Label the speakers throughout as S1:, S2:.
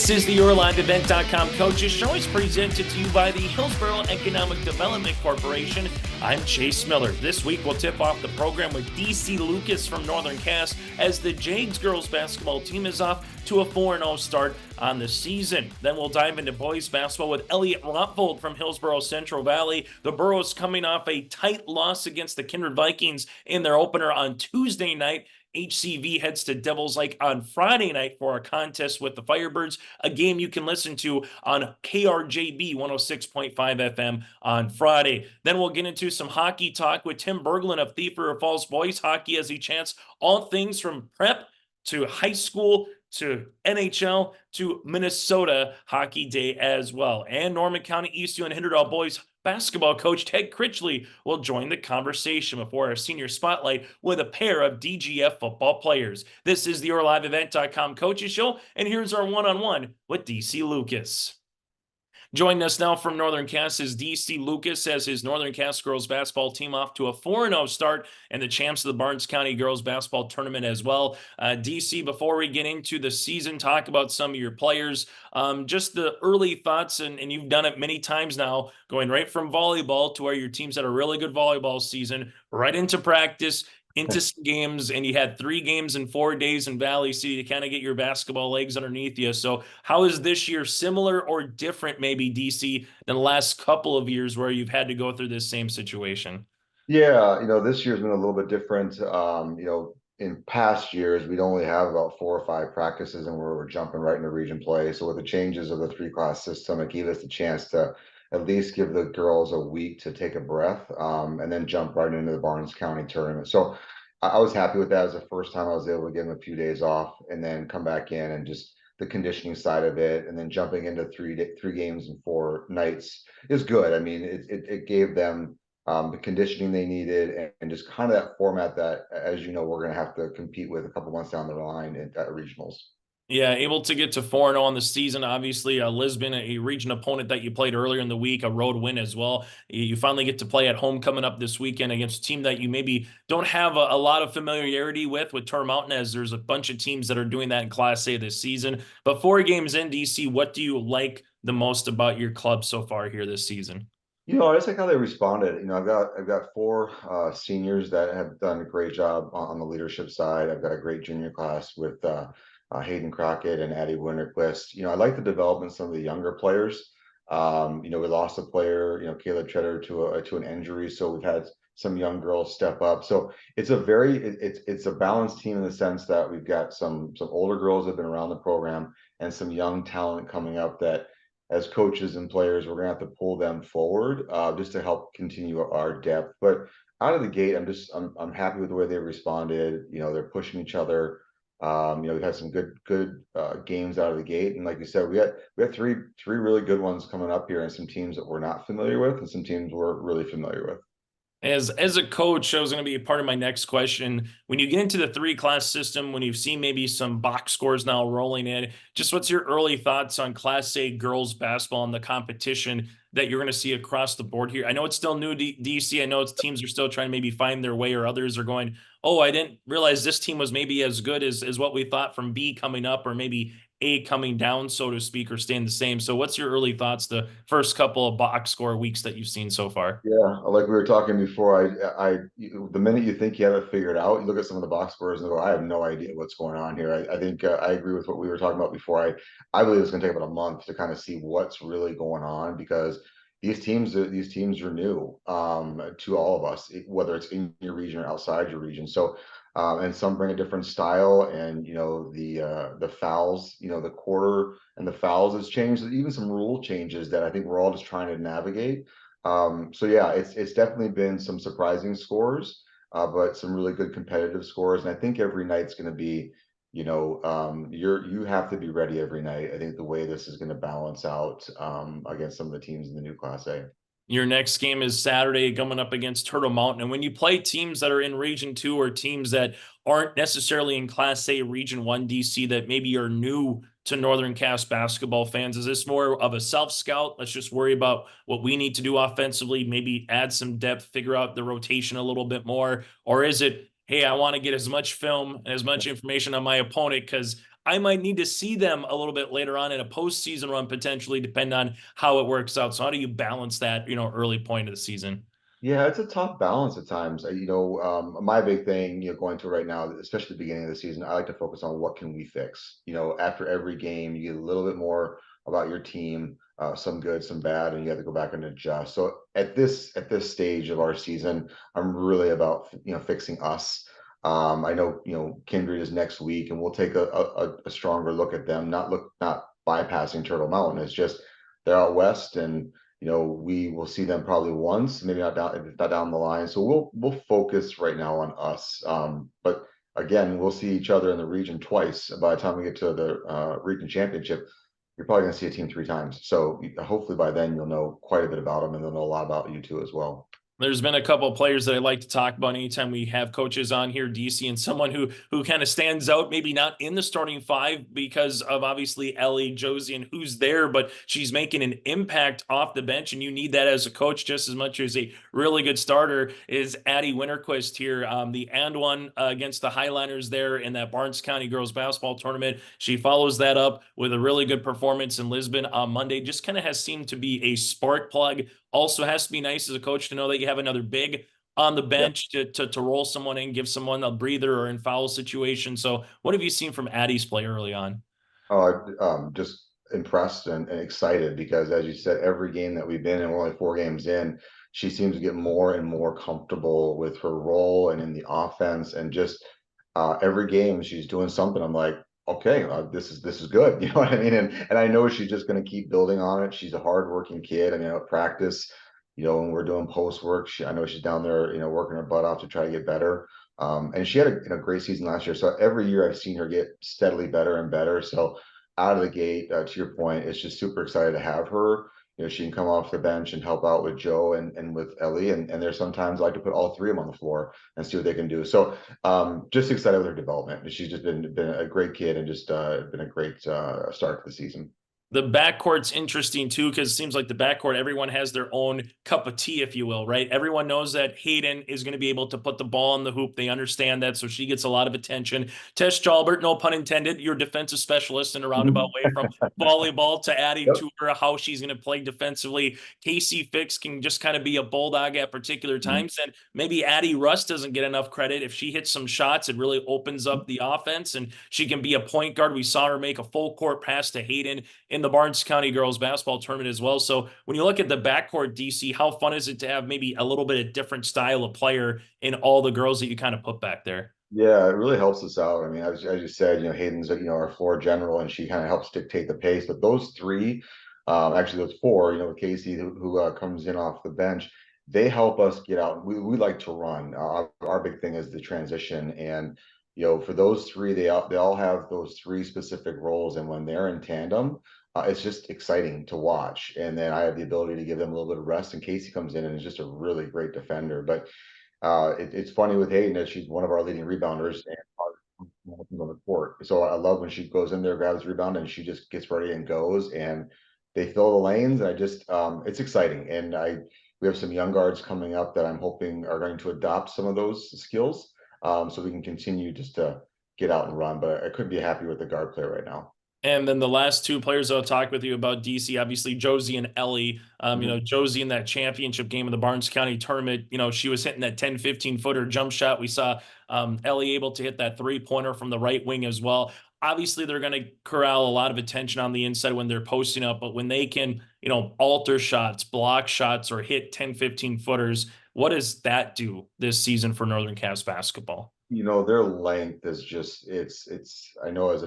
S1: This is the YourLiveEvent.com Coaches Show. It's presented to you by the Hillsboro Economic Development Corporation. I'm Chase Miller. This week we'll tip off the program with DC Lucas from Northern Cass as the Jags girls basketball team is off to a 4-0 start on the season. Then we'll dive into boys basketball with Elliot Rotvold from Hillsboro-Central Valley. The Burros coming off a tight loss against the Kindred Vikings in their opener on Tuesday night. HCV heads to Devils Lake on Friday night for a contest with the Firebirds, a game you can listen to on KRJB 106.5 FM on Friday. Then we'll get into some hockey talk with Tim Bergland of Thief River Falls Boys Hockey as he chants all things from prep to high school to NHL to Minnesota Hockey Day as well. And Norman County East Ulen-Hitterdal Boys basketball coach Ted Critchley will join the conversation before our senior spotlight with a pair of DGF football players. This is the YourLiveEvent.com Coaches Show, and here's our one-on-one with DC Lucas. Joining us now from Northern Cass is DC Lucas as his Northern Cass girls basketball team off to a 4-0 start and the champs of the Barnes County girls basketball tournament as well. DC, before we get into the season, talk about some of your players, just the early thoughts, and you've done it many times now, going right from volleyball to where your team's had a really good volleyball season, right into practice, into some games, and you had 3 games in 4 days in Valley City to kind of get your basketball legs underneath you. So how is this year similar or different, maybe, DC, than the last couple of years where you've had to go through this same situation?
S2: Yeah, this year's been a little bit different. In past years, we'd only have about 4 or 5 practices and we're jumping right into region play. So with the changes of the 3-class system, it gave us the chance to at least give the girls a week to take a breath, and then jump right into the Barnes County tournament. So I was happy with that. It was the first time I was able to give them a few days off and then come back in and just the conditioning side of it, and then jumping into three games in 4 nights is good. I mean, it gave them the conditioning they needed, and just kind of that format that, as you know, we're going to have to compete with a couple months down the line at regionals.
S1: Yeah, able to get to 4-0 on the season. Obviously, Lisbon, a region opponent that you played earlier in the week, a road win as well. You finally get to play at home coming up this weekend against a team that you maybe don't have a lot of familiarity with Turner Mountain, as there's a bunch of teams that are doing that in Class A this season. But 4 games in, DC, what do you like the most about your club so far here this season?
S2: I just like how they responded. I've got 4 seniors that have done a great job on the leadership side. I've got a great junior class with Hayden Crockett and Addie Winterquist. I like the development of some of the younger players. We lost a player, Kayla Treader to an injury, so we've had some young girls step up. So it's a balanced team in the sense that we've got some older girls that have been around the program and some young talent coming up that, as coaches and players, we're gonna have to pull them forward just to help continue our depth. But out of the gate, I'm happy with the way they responded. They're pushing each other. We've had some good games out of the gate, and like you said, we had three really good ones coming up here, and some teams that we're not familiar with, and some teams we're really familiar with.
S1: As a coach, that was going to be a part of my next question. When you get into the 3-class system, when you've seen maybe some box scores now rolling in, just what's your early thoughts on Class A girls basketball and the competition that you're going to see across the board here? I know it's still new to DC. I know teams are still trying to maybe find their way, or others are going, oh, I didn't realize this team was maybe as good as what we thought from B coming up, or maybe A coming down, so to speak, or staying the same. So what's your early thoughts the first couple of box score weeks that you've seen so far?
S2: Yeah, like we were talking before, the minute you think you have it figured out, you look at some of the box scores and go, I have no idea what's going on here. I think I agree with what we were talking about before. I believe it's going to take about a month to kind of see what's really going on, because these teams are new to all of us, whether it's in your region or outside your region. So and some bring a different style, and the fouls, the quarter and the fouls has changed. Even some rule changes that I think we're all just trying to navigate. So yeah, it's definitely been some surprising scores, but some really good competitive scores. And I think every night's going to be, you have to be ready every night. I think the way this is going to balance out against some of the teams in the new Class A.
S1: Your next game is Saturday, coming up against Turtle Mountain. And when you play teams that are in Region 2 or teams that aren't necessarily in Class A Region 1 DC that maybe are new to Northern Cass basketball fans, is this more of a self-scout? Let's just worry about what we need to do offensively, maybe add some depth, figure out the rotation a little bit more? Or is it, hey, I want to get as much film and as much information on my opponent because I might need to see them a little bit later on in a postseason run, potentially, depending on how it works out. So how do you balance that, early point of the season?
S2: Yeah, it's a tough balance at times. My big thing, going through right now, especially the beginning of the season, I like to focus on what can we fix. After every game, you get a little bit more about your team, some good, some bad, and you have to go back and adjust. So at this stage of our season, I'm really about fixing us. I know Kindred is next week, and we'll take a stronger look at them. Not bypassing Turtle Mountain. It's just they're out west, and we will see them probably once, maybe not down the line. So we'll focus right now on us. But again, we'll see each other in the region twice. By the time we get to the region championship, you're probably going to see a team 3 times. So hopefully by then you'll know quite a bit about them, and they'll know a lot about you too as well.
S1: There's been a couple of players that I like to talk about anytime we have coaches on here, DC, and someone who kind of stands out, maybe not in the starting five because of obviously Ellie, Josie, and who's there, but she's making an impact off the bench, and you need that as a coach just as much as a really good starter, is Addie Winterquist here. The and one against the Highliners there in that Barnes County girls basketball tournament. She follows that up with a really good performance in Lisbon on Monday. Just kind of has seemed to be a spark plug. Also has to be nice as a coach to know that you have another big on the bench to roll someone in, give someone a breather or in foul situation. So what have you seen from Addie's play early on?
S2: Just impressed and excited because, as you said, every game that we've been in, we're only 4 games in, she seems to get more and more comfortable with her role and in the offense. And just every game she's doing something. I'm like, okay, this is good. You know what I mean? And I know she's just going to keep building on it. She's a hardworking kid. I mean, at practice, when we're doing post work, I know she's down there, working her butt off to try to get better. And she had a great season last year. So every year I've seen her get steadily better and better. So out of the gate, to your point, it's just super excited to have her. She can come off the bench and help out with Joe and with Ellie. And there's sometimes I like to put all 3 of them on the floor and see what they can do. So just excited with her development. She's just been a great kid and just been a great start to the season.
S1: The backcourt's interesting too, because it seems like the backcourt, everyone has their own cup of tea, if you will, right? Everyone knows that Hayden is going to be able to put the ball in the hoop. They understand that, so she gets a lot of attention. Tess Jalbert, no pun intended, your defensive specialist in a roundabout way from volleyball to adding
S2: Yep.
S1: to her how she's going to play defensively. Casey Fix can just kind of be a bulldog at particular times, and maybe Addie Russ doesn't get enough credit. If she hits some shots, it really opens up the offense, and she can be a point guard. We saw her make a full court pass to Hayden in the Barnes County girls basketball tournament as well. So when you look at the backcourt, DC, how fun is it to have maybe a little bit of different style of player in all the girls that you kind of put back there?
S2: Yeah, it really helps us out. I mean, as you said, Hayden's our floor general, and she kind of helps dictate the pace. But those 3, actually those 4, with Casey who comes in off the bench, they help us get out. We like to run. Our big thing is the transition, and for those 3, they all have those 3 specific roles, and when they're in tandem, it's just exciting to watch. And then I have the ability to give them a little bit of rest, and Casey comes in and is just a really great defender. But it's funny with Hayden that she's one of our leading rebounders and on the court. So I love when she goes in there, grabs the rebound, and she just gets ready and goes, and they fill the lanes. And I just, it's exciting. And we have some young guards coming up that I'm hoping are going to adopt some of those skills, so we can continue just to get out and run. But I couldn't be happy with the guard play right now.
S1: And then the last 2 players I'll talk with you about, DC, obviously Josie and Ellie. Josie in that championship game of the Barnes County tournament, she was hitting that 10, 15-footer jump shot. We saw Ellie able to hit that 3-pointer from the right wing as well. Obviously, they're going to corral a lot of attention on the inside when they're posting up, but when they can, alter shots, block shots, or hit 10, 15-footers, what does that do this season for Northern Cass basketball?
S2: Their length is just I know as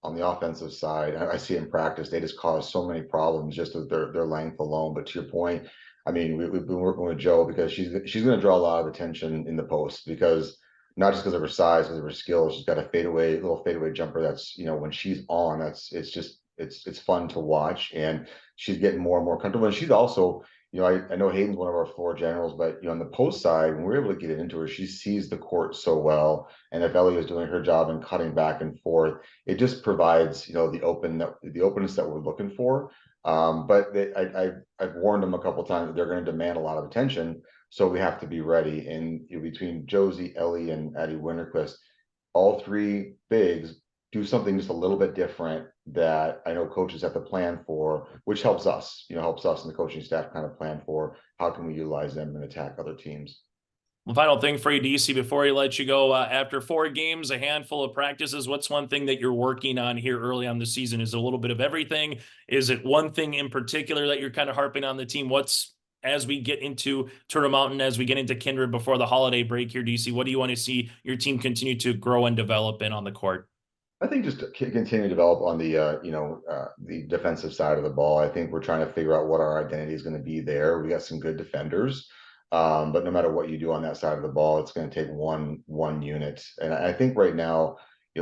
S2: on the offensive side, I see in practice they just cause so many problems just with their length alone. But to your point, I mean, we've been working with Joe because she's going to draw a lot of attention in the post, because not just because of her size, because of her skill. She's got a little fadeaway jumper that's, when she's on, it's fun to watch, and she's getting more and more comfortable. And she's also, I know Hayden's one of our floor generals, but on the post side, when we're able to get it into her, she sees the court so well. And if Ellie is doing her job and cutting back and forth, it just provides, the openness that we're looking for. But I've warned them a couple of times that they're going to demand a lot of attention, so we have to be ready. And between Josie, Ellie, and Addie Winterquist, all 3 bigs do something just a little bit different that I know coaches have to plan for, which helps us, helps us and the coaching staff kind of plan for how can we utilize them and attack other teams.
S1: One final thing for you, DC, before I let you go. After 4 games, a handful of practices, what's one thing that you're working on here early on the season? Is it a little bit of everything? Is it one thing in particular that you're kind of harping on the team? As we get into Turtle Mountain, as we get into Kindred before the holiday break here, DC, what do you want to see your team continue to grow and develop in on the court?
S2: I think just to continue to develop on the defensive side of the ball. I think we're trying to figure out what our identity is going to be there. We got some good defenders, but no matter what you do on that side of the ball, it's going to take one unit. And I think right now,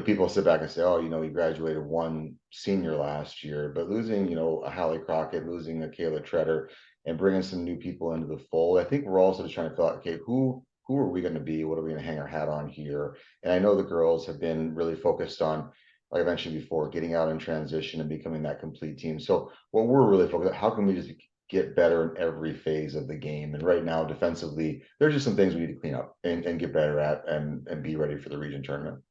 S2: people sit back and say, "Oh, we graduated one senior last year," but losing, a Hallie Crockett, losing a Kayla Treader, and bringing some new people into the fold. I think we're also just trying to figure out, okay, who are we going to be? What are we going to hang our hat on here? And I know the girls have been really focused on, like I mentioned before, getting out in transition and becoming that complete team. So what we're really focused on, how can we just get better in every phase of the game? And right now, defensively, there's just some things we need to clean up and get better at and be ready for the region tournament.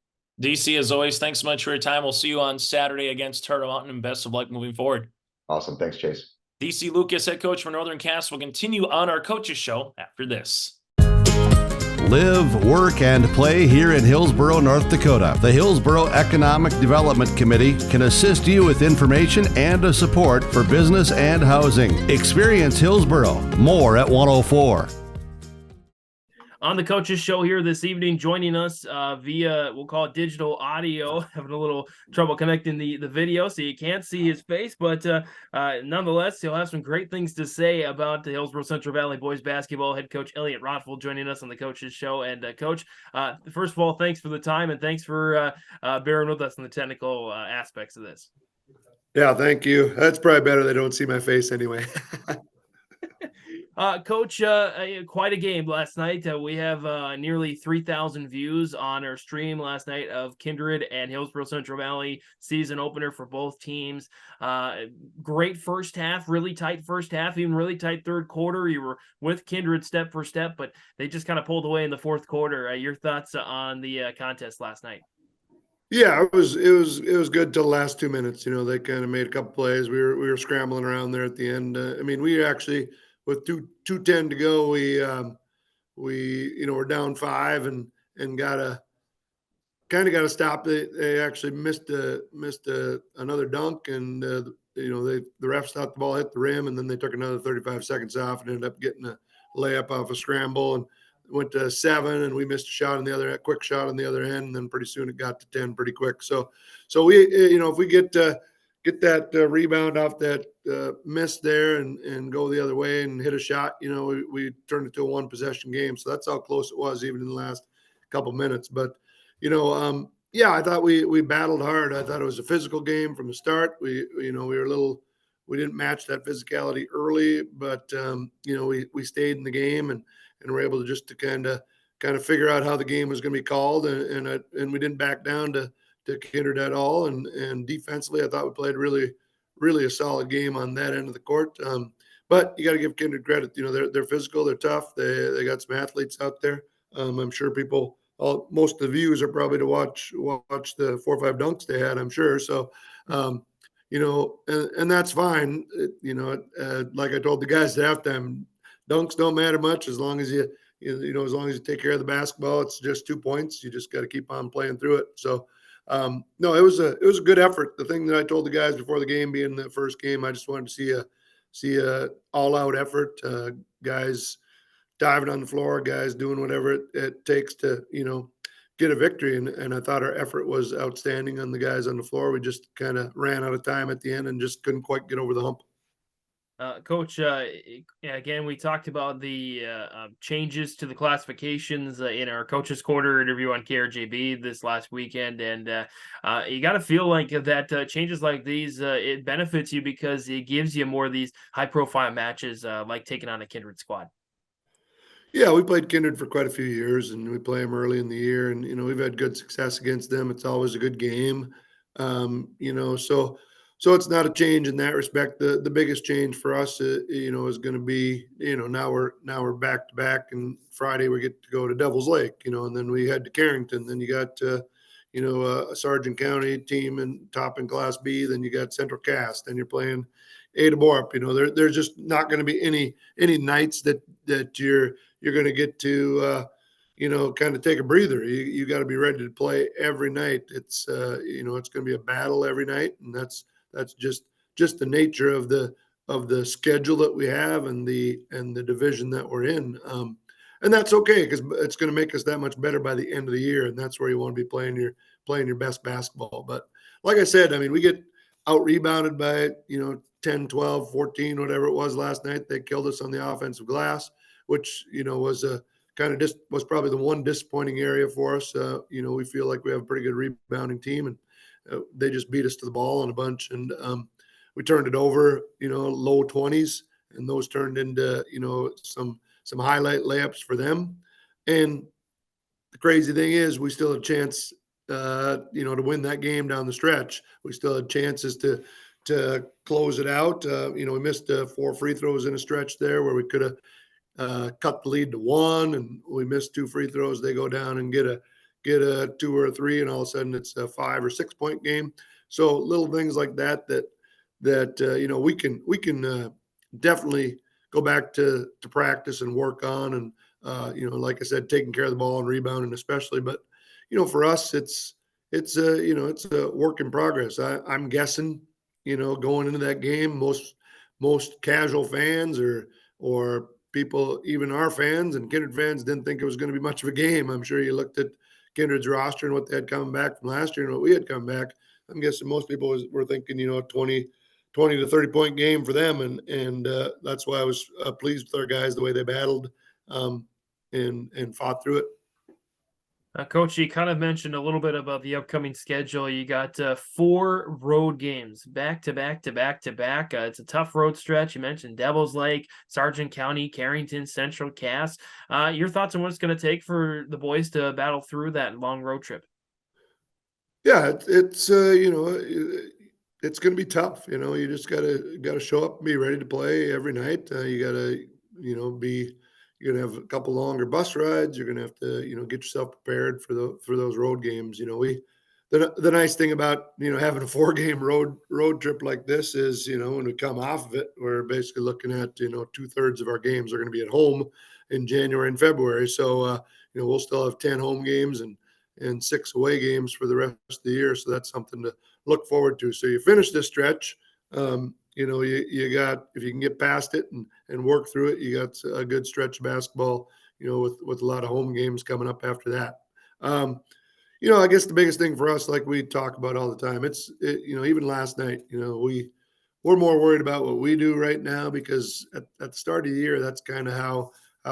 S1: DC, as always, thanks so much for your time. We'll see you on Saturday against Turtle Mountain, and best of luck moving forward.
S2: Awesome. Thanks, Chase.
S1: DC Lucas, head coach for Northern Cass, will continue on our coaches show after this.
S3: Live, work, and play here in Hillsboro, North Dakota. The Hillsboro Economic Development Committee can assist you with information and support for business and housing. Experience Hillsboro. More at 104.
S4: On the Coaches Show here this evening, joining us via, we'll call it digital audio, having a little trouble connecting the video, so you can't see his face, but nonetheless, he'll have some great things to say about the Hillsboro-Central Valley boys basketball. Head coach Elliot Rotvold joining us on the Coaches Show. And Coach, first of all, thanks for the time, and thanks for bearing with us in the technical aspects of this.
S5: Yeah, thank you. That's probably better. They don't see my face anyway.
S4: Coach, quite a game last night. We have nearly 3,000 views on our stream last night of Kindred and Hillsboro-Central Valley season opener for both teams. Great first half, really tight first half, even really tight third quarter. You were with Kindred step for step, but they just kind of pulled away in the fourth quarter. Your thoughts on the contest last night?
S5: Yeah, it was good till the last 2 minutes. They kind of made a couple plays. We were scrambling around there at the end. We actually, with 2:10 to go, we we're down 5 and got to stop. They actually missed another dunk, and the refs thought the ball hit the rim, and then they took another 35 seconds off and ended up getting a layup off a scramble, and went to 7, and we missed a quick shot on the other end, and then pretty soon it got to 10 pretty quick. So we, if we get that rebound off that miss there and go the other way and hit a shot, we turned it to a 1-possession game. So that's how close it was, even in the last couple minutes. But, I thought we battled hard. I thought it was a physical game from the start. We didn't match that physicality early, but, we stayed in the game and were able to just to kind of figure out how the game was going to be called. And we didn't back down to Kindred at all. And defensively, I thought we played really, really a solid game on that end of the court. But you got to give Kindred credit. They're physical, they're tough. They got some athletes out there. I'm sure most of the views are probably to watch the 4 or 5 dunks they had, I'm sure. So, and that's fine. Like I told the guys at halftime, dunks don't matter much as long as as long as you take care of the basketball. It's just 2 points. You just got to keep on playing through it. So, no, it was a good effort. The thing that I told the guys before the game, being the first game, I just wanted to see a all out effort. Guys diving on the floor, guys doing whatever it takes to get a victory. And I thought our effort was outstanding on the guys on the floor. We just kind of ran out of time at the end and just couldn't quite get over the hump.
S4: Coach, again, we talked about the changes to the classifications in our Coaches Corner interview on KRJB this last weekend, and you got to feel like that changes like these, it benefits you because it gives you more of these high-profile matches like taking on a Kindred squad.
S5: Yeah, we played Kindred for quite a few years, and we play them early in the year, and we've had good success against them. It's always a good game, So it's not a change in that respect. The biggest change for us, is going to be, now we're back to back, and Friday we get to go to Devil's Lake, and then we head to Carrington. Then you got, a Sargent County team and top in Class B, then you got Central Cass, then you're playing Ada Borup. There's just not going to be any nights that you're going to get to kind of take a breather. You got to be ready to play every night. It's it's going to be a battle every night, and that's just the nature of the schedule that we have and the division that we're in. And that's okay, because it's going to make us that much better by the end of the year, and that's where you want to be playing your best basketball. But like I said, I mean, we get out rebounded by 10, 12, 14, whatever it was last night. They killed us on the offensive glass, which was a kind of was probably the one disappointing area for us. We feel like we have a pretty good rebounding team, and they just beat us to the ball on a bunch, and we turned it over, low 20s, and those turned into some highlight layups for them. And the crazy thing is, we still had a chance, to win that game down the stretch. We still had chances to close it out. We missed 4 free throws in a stretch there where we could have cut the lead to 1, and we missed 2 free throws. They go down and get a 2 or a 3, and all of a sudden it's a 5 or 6 point game. So little things like that we can definitely go back to practice and work on, and like I said, taking care of the ball and rebounding especially. But for us, it's a work in progress. I'm guessing going into that game, most casual fans or people, even our fans and Kindred fans, didn't think it was going to be much of a game. I'm sure you looked at Kindred's roster and what they had coming back from last year and what we had come back. I'm guessing most people were thinking 20 to 30 point game for them. And that's why I was pleased with our guys, the way they battled and fought through it.
S4: Coach, you kind of mentioned a little bit about the upcoming schedule. You got 4 road games back to back to back to back. It's a tough road stretch. You mentioned Devils Lake, Sargent County, Carrington, Central Cass. Your thoughts on what it's going to take for the boys to battle through that long road trip?
S5: Yeah, it's it's going to be tough. You just got to show up and be ready to play every night. You got to you're going to have a couple longer bus rides. You're going to have to get yourself prepared for those road games. The nice thing about having a 4-game road trip like this is when we come off of it, we're basically looking at 2/3 of our games are going to be at home in January and February. So we'll still have 10 home games and 6 away games for the rest of the year. So that's something to look forward to. So you finish this stretch, you got, if you can get past it and work through it, you got a good stretch of basketball, with a lot of home games coming up after that. I guess the biggest thing for us, like we talk about all the time, even last night, we're more worried about what we do right now, because at the start of the year, that's kind of how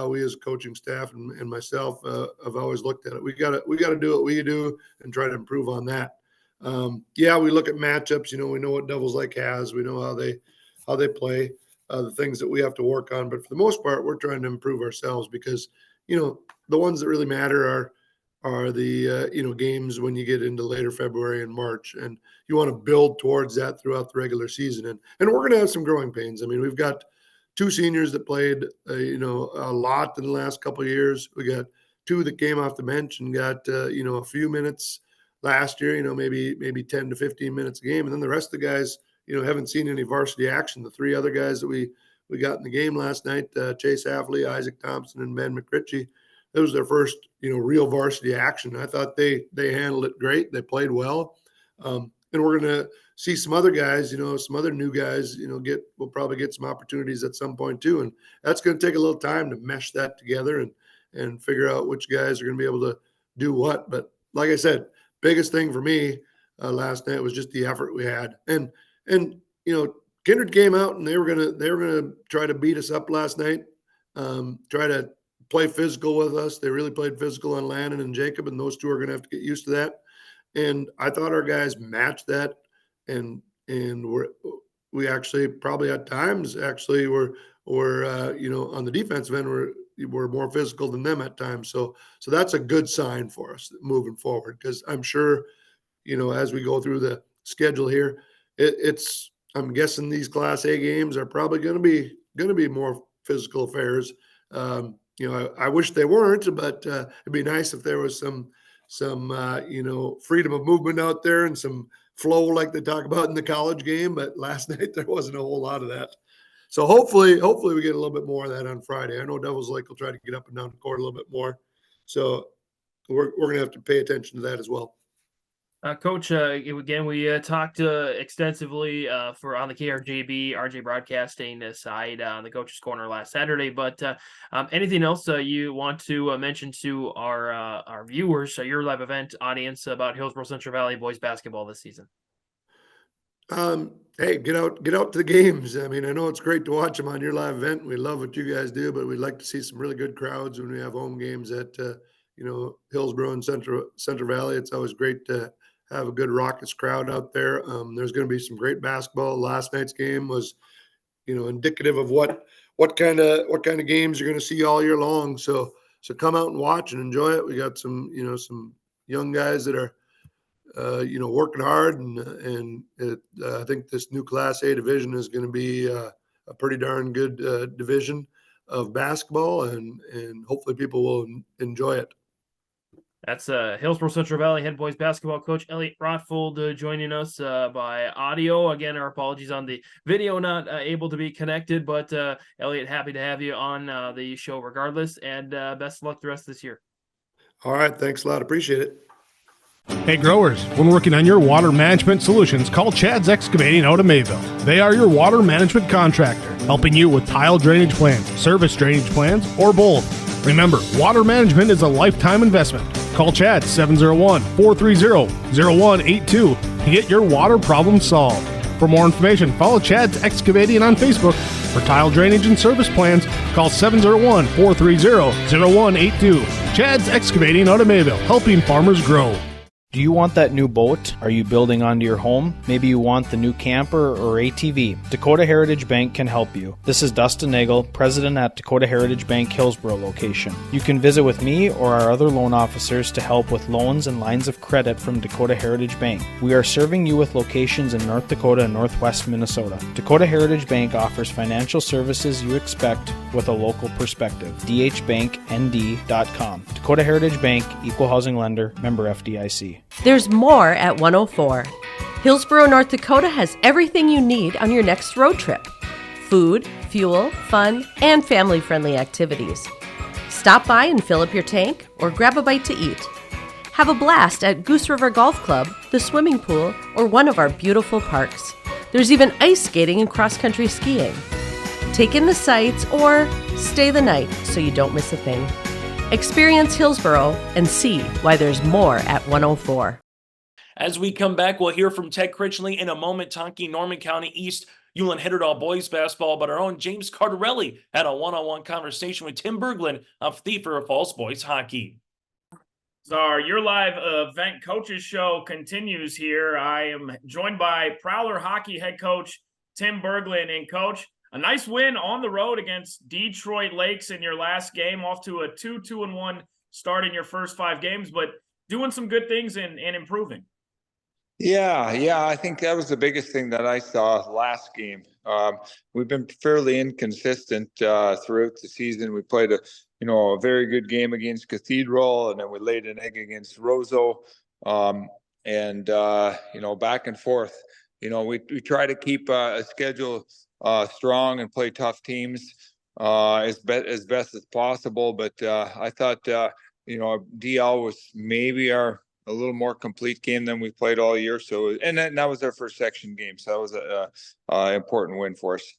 S5: we as a coaching staff and myself have always looked at it. We got to do what we do and try to improve on that. We look at matchups. We know what Devils Lake has. We know how they play, the things that we have to work on. But for the most part, we're trying to improve ourselves, because the ones that really matter are the games when you get into later February and March, and you want to build towards that throughout the regular season. And we're going to have some growing pains. I mean, we've got 2 seniors that played a lot in the last couple of years. We got 2 that came off the bench and got a few minutes last year, maybe 10 to 15 minutes a game. And then the rest of the guys, haven't seen any varsity action. The 3 other guys that we got in the game last night, Chase Affley, Isaac Thompson, and Ben McCritchley, that was their first, real varsity action. I thought they handled it great. They played well. And we're going to see some other guys, some other new guys, we'll probably get some opportunities at some point too. And that's going to take a little time to mesh that together and figure out which guys are going to be able to do what. But like I said, biggest thing for me last night was just the effort we had. And Kindred came out and they were gonna try to beat us up last night, try to play physical with us. They really played physical on Landon and Jacob, and those 2 are gonna have to get used to that. And I thought our guys matched that, and we actually probably at times were on the defensive end we're more physical than them at times. So that's a good sign for us moving forward, because I'm sure, as we go through the schedule here, I'm guessing these Class A games are probably going to be more physical affairs. I wish they weren't, but it'd be nice if there was some freedom of movement out there and some flow like they talk about in the college game. But last night there wasn't a whole lot of that. So hopefully we get a little bit more of that on Friday. I know Devils Lake will try to get up and down the court a little bit more. So we're going to have to pay attention to that as well.
S4: Coach, again, we talked extensively on the KRJB, RJ Broadcasting side on the Coach's Corner last Saturday. But anything else you want to mention to our viewers, your live event audience about Hillsboro-Central Valley boys basketball this season?
S5: Hey, get out to the games. I mean, I know it's great to watch them on your live event. We love what you guys do, but we'd like to see some really good crowds when we have home games at Hillsboro and Central Valley. It's always great to have a good raucous crowd out there. There's going to be some great basketball. Last night's game was, indicative of what kind of games you're going to see all year long. So come out and watch and enjoy it. We got some young guys that are, working hard, and I think this new Class A division is going to be a pretty darn good division of basketball, and hopefully people will enjoy it.
S4: That's Hillsboro-Central Valley head boys basketball coach Elliot Rotvold joining us by audio. Again, our apologies on the video, not able to be connected, but Elliot, happy to have you on the show regardless, and best of luck the rest of this year.
S5: All right, thanks a lot. Appreciate it.
S6: Hey growers, when working on your water management solutions, call Chad's Excavating out of Mayville. They are your water management contractor, helping you with tile drainage plans, service drainage plans, or both. Remember, water management is a lifetime investment. Call Chad 701-430-0182 to get your water problem solved. For more information, follow Chad's Excavating on Facebook. For tile drainage and service plans, call 701-430-0182. Chad's Excavating out of Mayville, helping farmers grow.
S7: Do you want that new boat? Are you building onto your home? Maybe you want the new camper or ATV. Dakota Heritage Bank can help you. This is Dustin Nagel, president at Dakota Heritage Bank Hillsboro location. You can visit with me or our other loan officers to help with loans and lines of credit from Dakota Heritage Bank. We are serving you with locations in North Dakota and Northwest Minnesota. Dakota Heritage Bank offers financial services you expect with a local perspective. dhbanknd.com. Dakota Heritage Bank, equal housing lender, member FDIC.
S8: There's more at 104. Hillsboro, North Dakota has everything you need on your next road trip. Food, fuel, fun, and family-friendly activities. Stop by and fill up your tank or grab a bite to eat. Have a blast at Goose River Golf Club, the swimming pool, or one of our beautiful parks. There's even ice skating and cross-country skiing. Take in the sights or stay the night so you don't miss a thing. Experience Hillsboro and see why there's more at 104.
S1: As we come back, we'll hear from Ted Critchley in a moment, talking Norman County East Ulen-Hitterdal boys basketball, but our own James Cardarelli had a one-on-one conversation with Tim Bergland of Thief Falls boys hockey.
S4: So your live event coaches show continues here. I am joined by Prowler hockey head coach Tim Bergland. And coach, a nice win on the road against Detroit Lakes in your last game, off to a 2-2-1 start in your first 5 games, but doing some good things and improving.
S9: Yeah, I think that was the biggest thing that I saw last game. We've been fairly inconsistent throughout the season. We played a very good game against Cathedral, and then we laid an egg against Roseau, and back and forth. We try to keep a schedule strong and play tough teams as best as possible. But I thought DL was maybe a little more complete game than we played all year. So, and that was our first section game. So that was a important win for us.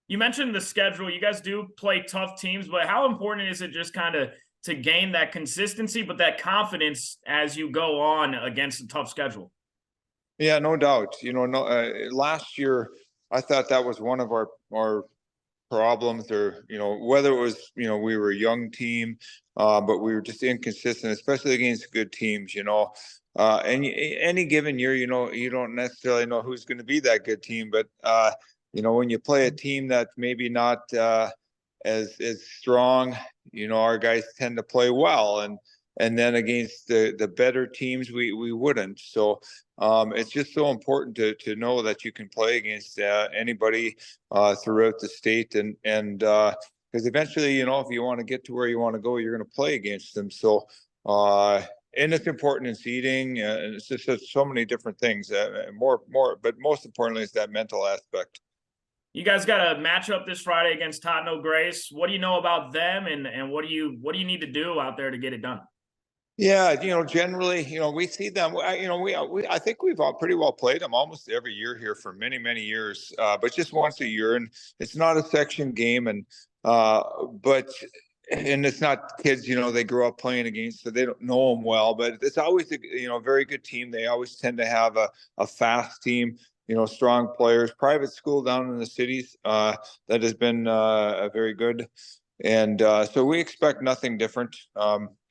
S4: You mentioned the schedule. You guys do play tough teams, but how important is it just kind of to gain that consistency, but that confidence as you go on against a tough schedule?
S9: Yeah, no doubt. Last year, I thought that was one of our problems, or whether it was we were a young team, but we were just inconsistent, especially against good teams. And any given year, you don't necessarily know who's going to be that good team, but when you play a team that's maybe not as strong, our guys tend to play well, and then against the better teams, we wouldn't. So it's just so important to know that you can play against anybody throughout the state, and because eventually, if you want to get to where you want to go, you're going to play against them. So and it's important in seeding. It's just so many different things. But most importantly is that mental aspect.
S4: You guys got a matchup this Friday against Tottenham Grace. What do you know about them, and what do you need to do out there to get it done?
S9: Yeah, generally, we see them. I think we've all pretty well played them almost every year here for many, many years, but just once a year, and it's not a section game, and it's not kids, they grow up playing against, so they don't know them well. But it's always a very good team. They always tend to have a fast team. Strong players. Private school down in the cities that has been very good. And so we expect nothing different.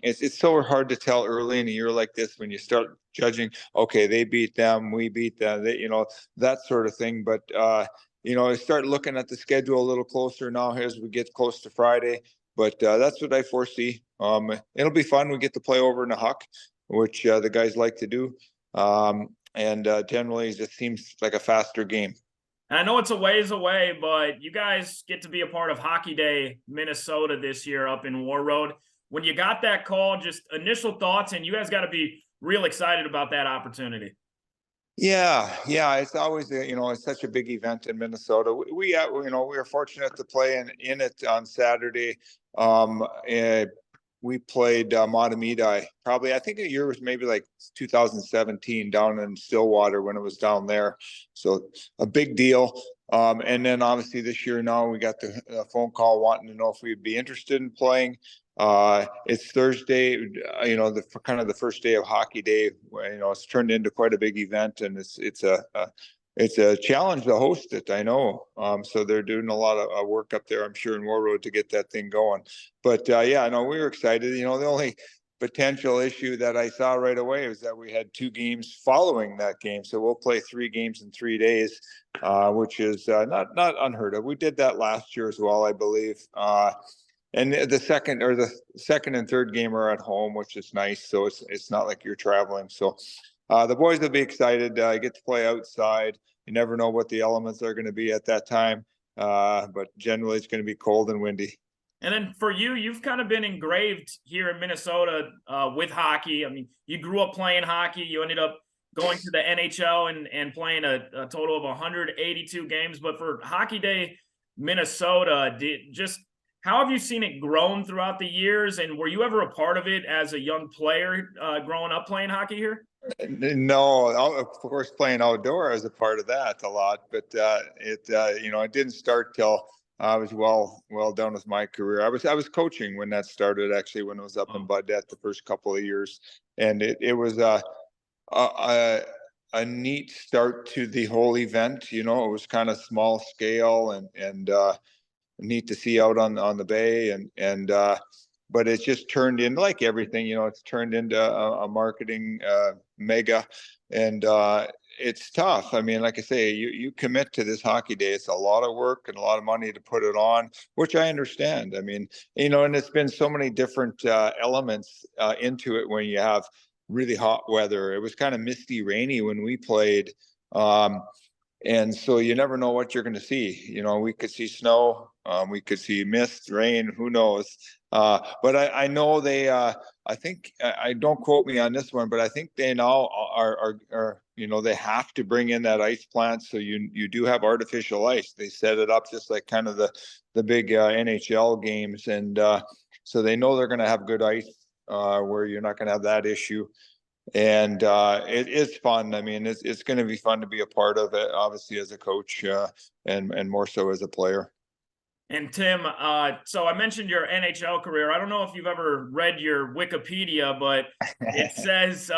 S9: It's so hard to tell early in a year like this when you start judging, okay, they beat them, we beat them, that sort of thing. But, I start looking at the schedule a little closer now as we get close to Friday. But that's what I foresee. It'll be fun. We get to play over in the Huck, which the guys like to do. And generally it just seems like a faster game.
S4: And I know it's a ways away, but you guys get to be a part of Hockey Day Minnesota this year up in War Road. When you got that call, just initial thoughts, and you guys got to be real excited about that opportunity.
S9: Yeah, it's always it's such a big event in Minnesota. We were fortunate to play in it on Saturday. We played Matamidi. Probably, I think the year was maybe like 2017 down in Stillwater when it was down there. So a big deal. And then obviously this year now we got the phone call wanting to know if we'd be interested in playing. It's Thursday, the first day of Hockey Day. It's turned into quite a big event, and it's a challenge to host it, I know. So they're doing a lot of work up there, I'm sure, in War Road to get that thing going. But we were excited. The only potential issue that I saw right away was that we had 2 games following that game. So we'll play 3 games in 3 days, which is not unheard of. We did that last year as well, I believe. And the second and third game are at home, which is nice. So it's not like you're traveling. So the boys will be excited. I get to play outside. You never know what the elements are going to be at that time. But generally it's going to be cold and windy.
S4: And then for you, you've kind of been engraved here in Minnesota with hockey. I mean, you grew up playing hockey. You ended up going to the NHL and playing a total of 182 games. But for Hockey Day Minnesota, how have you seen it grown throughout the years? And were you ever a part of it as a young player growing up playing hockey here?
S9: No, of course, playing outdoor as a part of that a lot. But it didn't start till I was well done with my career. I was coaching when that started, actually, when it was up in Baudette the first couple of years. And it was a neat start to the whole event. It was kind of small scale and neat to see out on the bay, but it's just turned into, like everything, it's turned into a marketing mega, and it's tough. I mean, like I say, you commit to this Hockey Day. It's a lot of work and a lot of money to put it on, which I understand. I mean, and it's been so many different elements into it when you have really hot weather. It was kind of misty, rainy when we played. And so you never know what you're going to see. We could see snow, we could see mist, rain, who knows? But I know they, I think, I don't quote me on this one, but I think they now are they have to bring in that ice plant. So you do have artificial ice. They set it up just like kind of the big NHL games. And so they know they're going to have good ice where you're not going to have that issue. And it is fun. I mean, it's going to be fun to be a part of it, obviously, as a coach and more so as a player.
S4: And Tim, so I mentioned your NHL career. I don't know if you've ever read your Wikipedia, but it says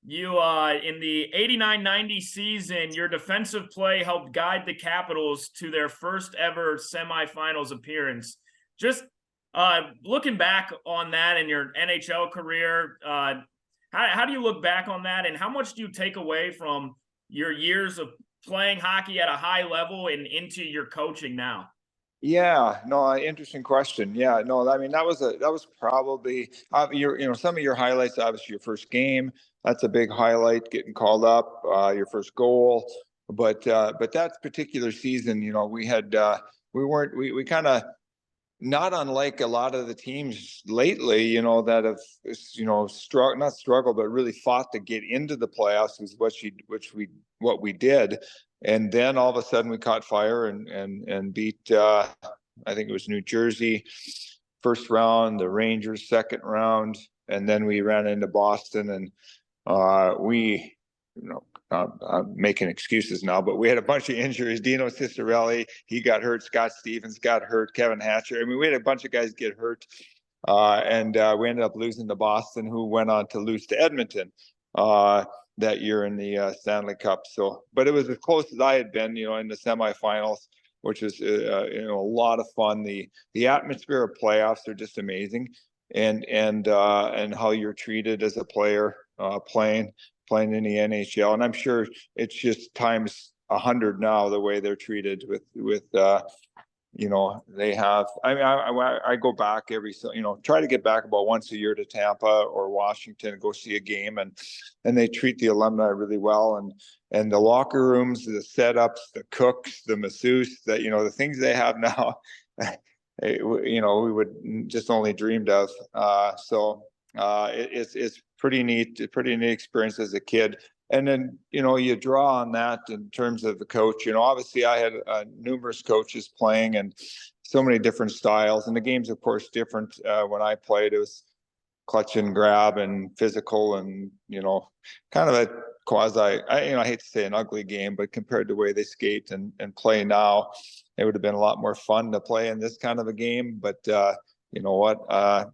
S4: you in the 89-90 season, your defensive play helped guide the Capitals to their first ever semifinals appearance. Just looking back on that in your NHL career, how do you look back on that, and how much do you take away from your years of playing hockey at a high level and into your coaching now?
S9: Yeah, no, interesting question. Yeah, no, I mean, that was probably some of your highlights. Obviously, your first game, that's a big highlight, getting called up, your first goal. But that particular season, we had we kind of not unlike a lot of the teams lately, you know, that have, you know, not struggled, but really fought to get into the playoffs, is what we did. And then all of a sudden we caught fire and beat, I think it was New Jersey first round, the Rangers second round, and then we ran into Boston, and we, you know, I'm making excuses now, but we had a bunch of injuries. Dino Cicerelli, he got hurt. Scott Stevens got hurt. Kevin Hatcher. I mean, we had a bunch of guys get hurt. And we ended up losing to Boston, who went on to lose to Edmonton that year in the Stanley Cup. So, but it was as close as I had been, you know, in the semifinals, which was, you know, a lot of fun. The atmosphere of playoffs are just amazing. And how you're treated as a player playing in the NHL, and I'm sure it's just times 100 now the way they're treated with you know, they have. I mean, I go back try to get back about once a year to Tampa or Washington and go see a game, and they treat the alumni really well, and the locker rooms, the setups, the cooks, the masseuse, that, you know, the things they have now, you know, we would just only dreamed of. It's pretty neat experience as a kid. And then, you know, you draw on that in terms of the coach. You know, obviously I had numerous coaches playing and so many different styles, and the game's of course different. When I played, it was clutch and grab and physical, and, you know, kind of a I hate to say an ugly game, but compared to the way they skate and play now, it would have been a lot more fun to play in this kind of a game. But you know what,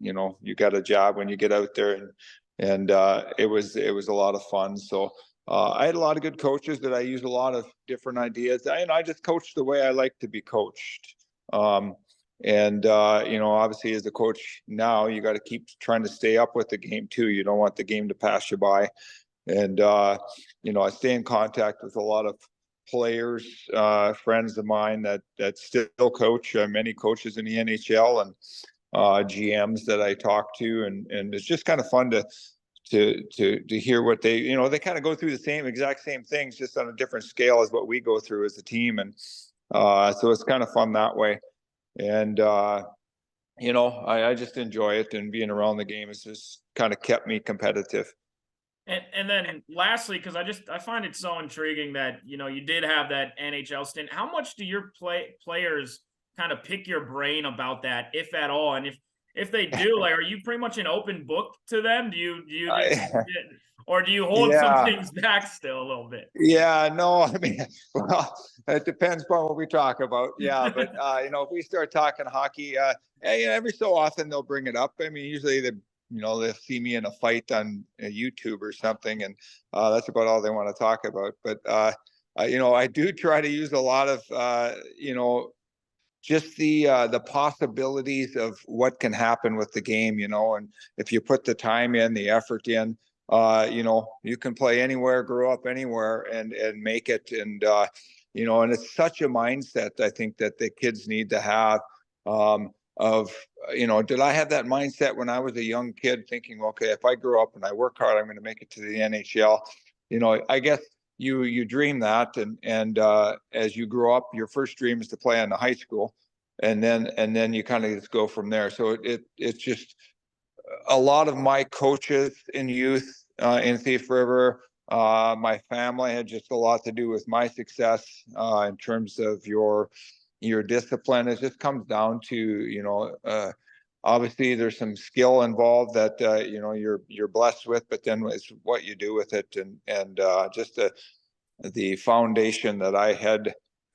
S9: you know, you got a job when you get out there, and it was a lot of fun. So I had a lot of good coaches that I used a lot of different ideas. I just coached the way I like to be coached. You know, obviously as a coach now, you got to keep trying to stay up with the game too. You don't want the game to pass you by. And you know, I stay in contact with a lot of players, friends of mine that still coach, many coaches in the NHL, and GMs that I talk to, and it's just kind of fun to hear what they, you know, they kind of go through the exact same things, just on a different scale as what we go through as a team. And so it's kind of fun that way. And you know, I just enjoy it, and being around the game has just kind of kept me competitive.
S4: And then lastly, because I find it so intriguing that, you know, you did have that NHL stint. How much do your players kind of pick your brain about that, if at all? And if they do, like, are you pretty much an open book to them? Do you or do you hold some things back still a little bit?
S9: Yeah, no, I mean, well, it depends upon what we talk about. Yeah, but you know, if we start talking hockey, every so often they'll bring it up. I mean, usually they'll see me in a fight on YouTube or something, and that's about all they want to talk about. But you know, I do try to use a lot of you know, just the possibilities of what can happen with the game, you know, and if you put the time in, the effort in, you know, you can play anywhere, grow up anywhere, and make it. And you know, and it's such a mindset, I think, that the kids need to have. Of, you know, did I have that mindset when I was a young kid, thinking, okay, if I grow up and I work hard, I'm going to make it to the NHL? You know, I guess you dream that, and as you grow up, your first dream is to play on the high school, and then you kind of just go from there. So it's just a lot of my coaches in youth in Thief River, my family had just a lot to do with my success in terms of your discipline. It just comes down to, you know, obviously there's some skill involved that you know, you're blessed with, but then it's what you do with it, and just the foundation that I had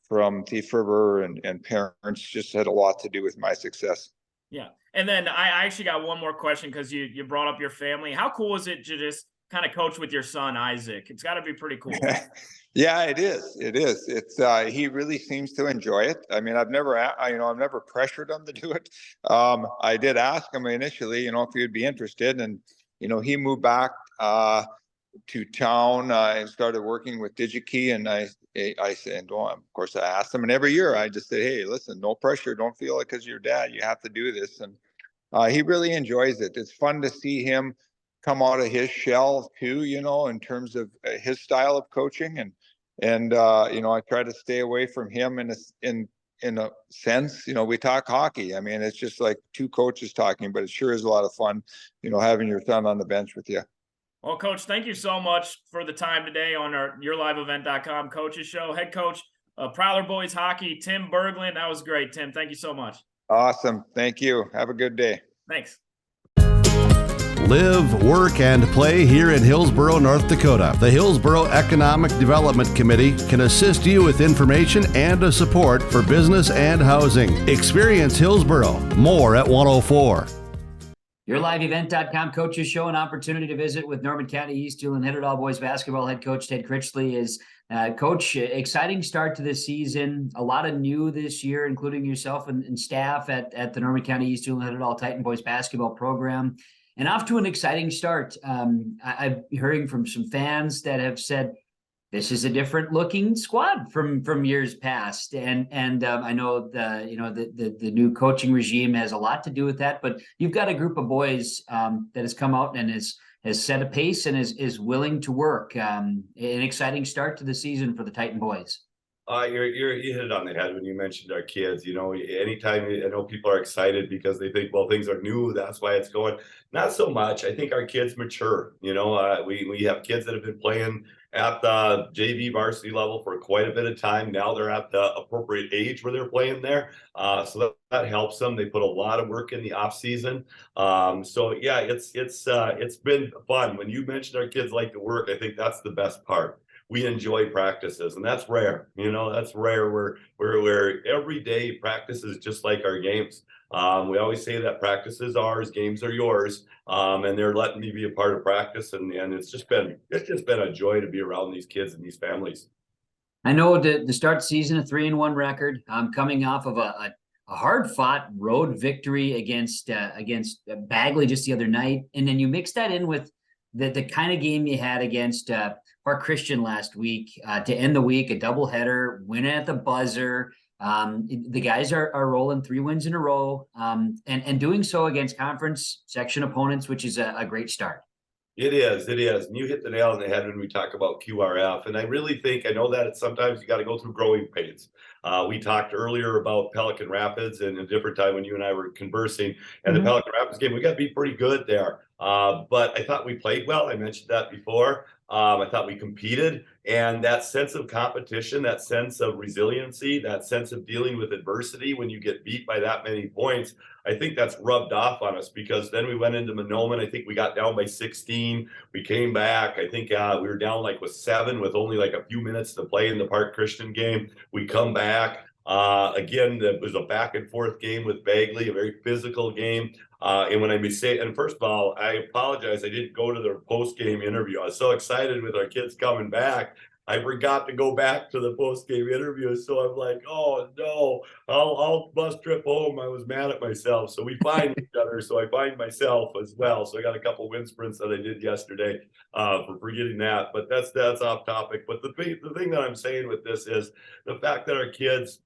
S9: from Thief River and parents just had a lot to do with my success.
S4: Yeah. And then I actually got one more question, because you brought up your family. How cool is it to just kind of coach with your son, Isaac? It's got to be pretty cool.
S9: Yeah, it is. It's he really seems to enjoy it. I mean, I've never pressured him to do it. I did ask him initially, you know, if he would be interested, and, you know, he moved back to town and started working with DigiKey, and I said, well, of course I asked him, and every year I just say, hey, listen, no pressure, don't feel like because you're dad you have to do this. And he really enjoys it. It's fun to see him come out of his shell too, you know, in terms of his style of coaching, and you know, I try to stay away from him in in a sense. We talk hockey. I mean, it's just like two coaches talking, but it sure is a lot of fun, having your son on the bench with you.
S4: Well, Coach, thank you so much for the time today on our YourLiveEvent.com Coaches Show. Head coach of Prowler Boys Hockey, Tim Bergland. That was great, Tim. Thank you so much.
S9: Awesome. Thank you. Have a good day.
S4: Thanks.
S3: Live, work, and play here in Hillsboro, North Dakota. The Hillsboro Economic Development Committee can assist you with information and support for business and housing. Experience Hillsboro. More at 104.
S10: YourLiveEvent.com Coaches Show, an opportunity to visit with Norman County East Ulen-Hitterdal boys basketball head coach Ted Critchley. Is Coach, exciting start to the season. A lot of new this year, including yourself and staff at the Norman County East Ulen-Hitterdal Titan boys basketball program. And off to an exciting start. I'm hearing from some fans that have said this is a different looking squad from years past. And I know the new coaching regime has a lot to do with that, but you've got a group of boys that has come out and has set a pace and is willing to work. An exciting start to the season for the Titan boys.
S11: You hit it on the head when you mentioned our kids. Anytime I know people are excited because they think, well, things are new, that's why it's going. Not so much. I think our kids mature. We have kids that have been playing at the JV varsity level for quite a bit of time. Now they're at the appropriate age where they're playing there. So that helps them. They put a lot of work in the off season. So yeah, it's been fun. When you mentioned our kids like to work, I think that's the best part. We enjoy practices, and that's rare. That's rare. Where every day practice is just like our games. We always say that practice is ours, games are yours, and they're letting me be a part of practice, and it's just been a joy to be around these kids and these families.
S10: I know the start season, a 3-1 record, coming off of a hard-fought road victory against Bagley just the other night, and then you mix that in with the kind of game you had against Park Christian last week to end the week, a doubleheader, win at the buzzer. The guys are rolling 3 wins in a row, and doing so against conference section opponents, which is a great start.
S11: It is. And you hit the nail on the head when we talk about QRF. And I really think, I know that sometimes you got to go through growing pains. We talked earlier about Pelican Rapids and a different time when you and I were conversing. And the Pelican Rapids game, we got to be pretty good there. But I thought we played well. I mentioned that before. I thought we competed, and that sense of competition, that sense of resiliency, that sense of dealing with adversity when you get beat by that many points, I think that's rubbed off on us, because then we went into Monoman. I think we got down by 16. We came back. I think we were down with 7 with only a few minutes to play in the Park Christian game. We come back. Again, it was a back and forth game with Bagley, a very physical game. And when I say, and first of all, I apologize, I didn't go to their post-game interview. I was so excited with our kids coming back, I forgot to go back to the post-game interview. So I'm like, oh no, I'll bus trip home. I was mad at myself. So we find each other. So I find myself as well. So I got a couple wind sprints that I did yesterday for forgetting that. But that's off topic. But the thing that I'm saying with this is the fact that our kids,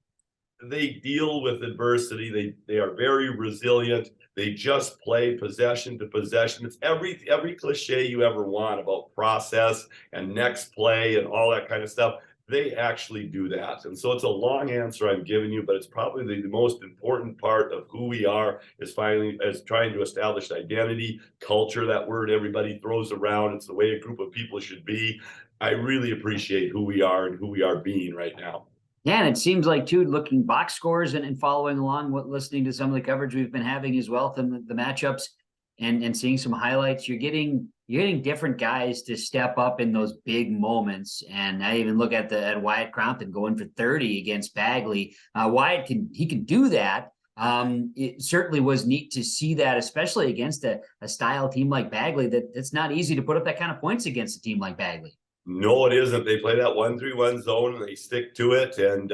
S11: they deal with adversity. They are very resilient. They just play possession to possession. It's every cliche you ever want about process and next play and all that kind of stuff. They actually do that. And so it's a long answer I'm giving you, but it's probably the most important part of who we are is trying to establish identity, culture, that word everybody throws around. It's the way a group of people should be. I really appreciate who we are and who we are being right now.
S10: Yeah, and it seems like, too, looking box scores and following along, listening to some of the coverage we've been having as well, from the matchups and seeing some highlights, you're getting different guys to step up in those big moments. And I even look at Wyatt Crompton going for 30 against Bagley. Wyatt can do that. It certainly was neat to see that, especially against a style team like Bagley. It's not easy to put up that kind of points against a team like Bagley.
S11: No, it isn't. They play that 1-3-1 zone and they stick to it, and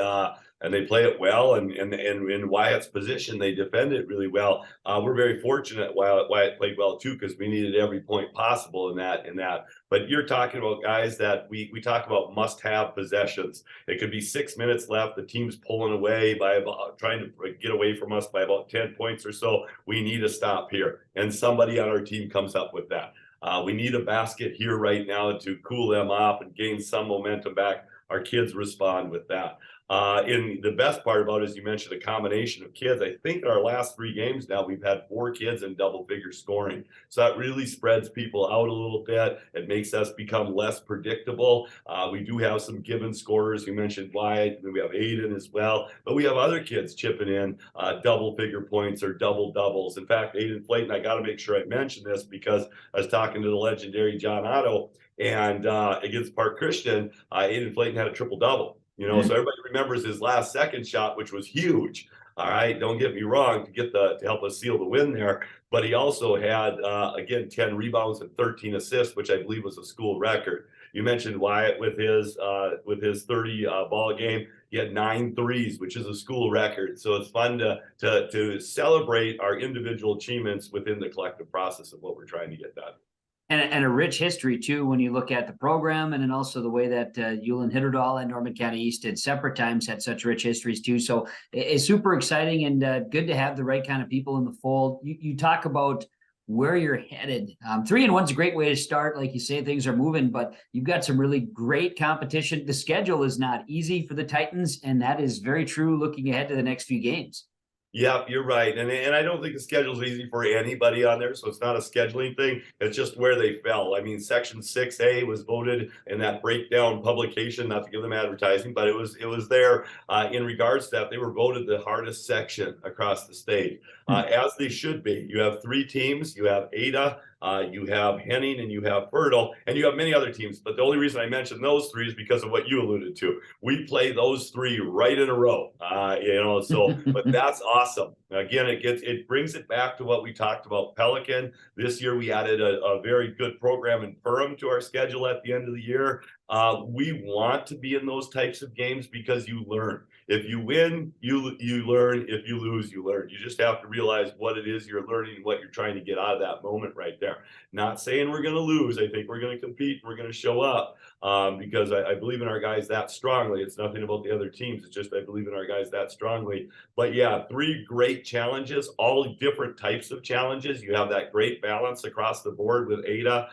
S11: they play it well. And in Wyatt's position, they defend it really well. We're very fortunate Wyatt played well too, because we needed every point possible in that. But you're talking about guys that we talk about must-have possessions. It could be 6 minutes left. The team's pulling away by trying to get away from us by about 10 points or so. We need a stop here, and somebody on our team comes up with that. We need a basket here right now to cool them off and gain some momentum back. Our kids respond with that. And the best part about it is you mentioned a combination of kids. I think in our last 3 games now, we've had 4 kids in double-figure scoring. So that really spreads people out a little bit. It makes us become less predictable. We do have some given scorers. You mentioned Wyatt, and we have Aiden as well. But we have other kids chipping in double-figure points or double-doubles. In fact, Aiden Flayton, I got to make sure I mention this because I was talking to the legendary John Otto, and against Park Christian, Aiden Flayton had a triple-double. So everybody remembers his last second shot, which was huge. All right, don't get me wrong, to help us seal the win there. But he also had again 10 rebounds and 13 assists, which I believe was a school record. You mentioned Wyatt with his 30 ball game. He had 9 threes, which is a school record. So it's fun to celebrate our individual achievements within the collective process of what we're trying to get done.
S10: And a rich history too, when you look at the program, and then also the way that Ulen-Hitterdal and Norman County East at separate times had such rich histories too. So it's super exciting and good to have the right kind of people in the fold. You talk about where you're headed. 3-1 is a great way to start. Like you say, things are moving, but you've got some really great competition. The schedule is not easy for the Titans, and that is very true looking ahead to the next few games.
S11: Yep, you're right. And I don't think the schedule is easy for anybody on there. So it's not a scheduling thing. It's just where they fell. I mean, Section 6A was voted in that breakdown publication, not to give them advertising, but it was there in regards to that. They were voted the hardest section across the state, as they should be. You have 3 teams. You have Ada, you have Henning, and you have Fertile, and you have many other teams. But the only reason I mentioned those 3 is because of what you alluded to. We play those 3 right in a row, but that's awesome. Again, it brings it back to what we talked about Pelican. This year, we added a very good program in Perham to our schedule at the end of the year. We want to be in those types of games because you learn. If you win, you learn. If you lose, you learn. You just have to realize what it is you're learning, what you're trying to get out of that moment right there. Not saying we're going to lose. I think we're going to compete. We're going to show up because I believe in our guys that strongly. It's nothing about the other teams. It's just I believe in our guys that strongly. But yeah, 3 great challenges, all different types of challenges. You have that great balance across the board with Ada.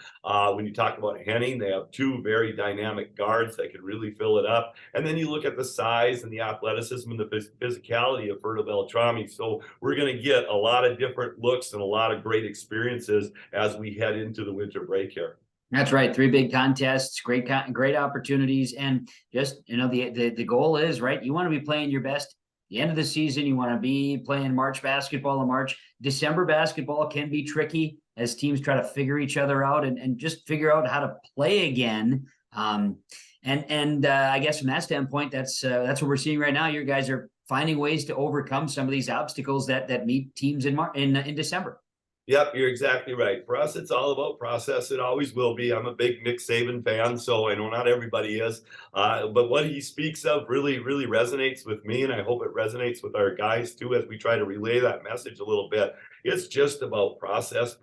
S11: When you talk about Henning, they have 2 very dynamic guards that can really fill it up. And then you look at the size and the athleticism and the physicality of Fertile Beltrami. So we're going to get a lot of different looks and a lot of great experiences as we head into the winter break here.
S10: That's right. 3 big contests, great opportunities. And just, the goal is, right, you want to be playing your best. The end of the season, you want to be playing March basketball in March. December basketball can be tricky as teams try to figure each other out and just figure out how to play again. I guess from that standpoint, that's what we're seeing right now. You guys are finding ways to overcome some of these obstacles that meet teams in December.
S11: Yep, you're exactly right. For us, it's all about process. It always will be. I'm a big Nick Saban fan, so I know not everybody is. But what he speaks of really, really resonates with me, and I hope it resonates with our guys too as we try to relay that message a little bit. It's just about process.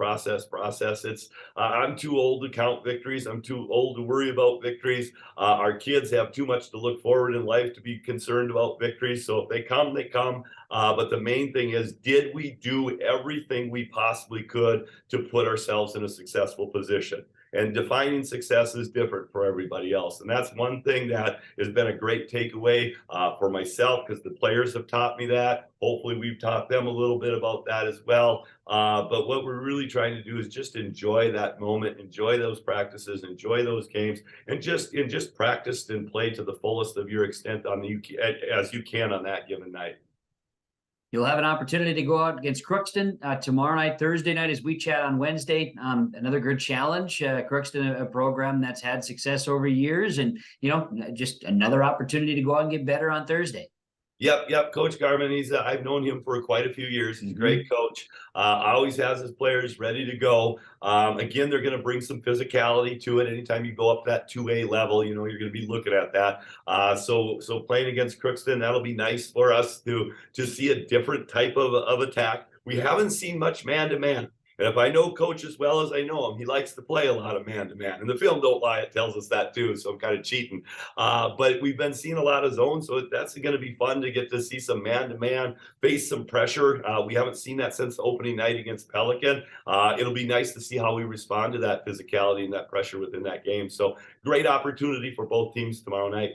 S11: It's I'm too old to count victories. I'm too old to worry about victories. Our kids have too much to look forward in life to be concerned about victories. So if they come, they come. But the main thing is, did we do everything we possibly could to put ourselves in a successful position? And defining success is different for everybody else. And that's one thing that has been a great takeaway for myself, because the players have taught me that. Hopefully we've taught them a little bit about that as well. But what we're really trying to do is just enjoy that moment, enjoy those practices, enjoy those games, and just practice and play to the fullest of your extent as you can on that given night.
S10: You'll have an opportunity to go out against Crookston tomorrow night, Thursday night, as we chat on Wednesday. Another good challenge. Crookston, a program that's had success over years, and just another opportunity to go out and get better on Thursday.
S11: Yep. Coach Garman, I've known him for quite a few years. He's a great coach. Always has his players ready to go. Again, they're going to bring some physicality to it. Anytime you go up that 2A level, you're going to be looking at that. So playing against Crookston, that'll be nice for us to see a different type of attack. We haven't seen much man-to-man. And if I know Coach as well as I know him, he likes to play a lot of man-to-man. And the film don't lie, it tells us that too, so I'm kind of cheating. But we've been seeing a lot of zone, so that's going to be fun to get to see some man-to-man, face some pressure. We haven't seen that since the opening night against Pelican. It'll be nice to see how we respond to that physicality and that pressure within that game. So great opportunity for both teams tomorrow night.